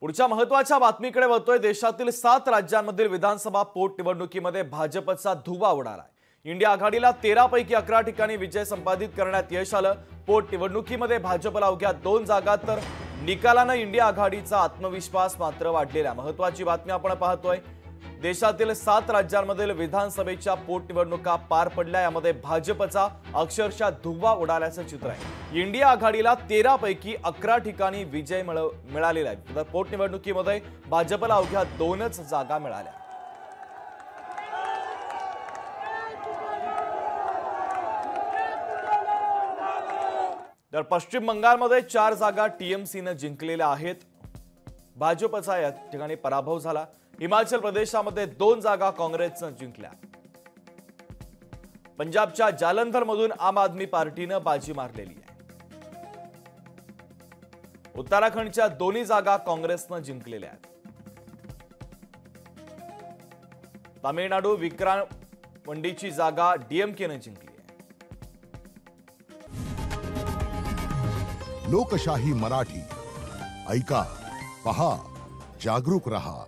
पुढच्या महत्त्वाच्या बातमीकडे वळतोय। देशातील 7 राज्यांमधील विधानसभा पोटनिवडणुकीमध्ये भाजपचा धुव्वा उडालाय। इंडिया आघाडीला 13 पैकी 11 ठिकाणी विजय संपादित करण्यात यश आलं। पोटनिवडणुकीमध्ये भाजपला अवघ्या 2 जागा तर निकालानं इंडिया आघाडीचा आत्मविश्वास मात्र वाढलेला। महत्त्वाची बातमी आपण पाहतोय। देशातील 7 राज्यांमधील विधानसभेच्या पोटनिवडणुका पार पडल्या। यामध्ये भाजपचा अक्षरशः धुव्वा उडाल्याचं चित्र आहे। इंडिया आघाडीला 13 पैकी 11 ठिकाणी विजय मिळालेला आहे। तर पोटनिवडणुकीमध्ये भाजपला अवघ्या 2च जागा मिळाल्या। तर पश्चिम बंगालमध्ये 4 जागा टीएमसीने जिंकलेल्या आहेत। भाजपचा या ठिकाणी पराभव झाला। हिमाचल प्रदेशामध्ये 2 जागा काँग्रेसने जिंकल्या। पंजाबच्या जालंधरमधून आम आदमी पार्टीने बाजी मारलेली आहे। उत्तराखंडच्या 2 जागा काँग्रेसने जिंकलेल्या आहेत। तामिळनाडू विक्रामंडीची जागा डीएमकेने जिंकली आहे। लोकशाही मराठी ऐका, पहा, जागरूक रहा।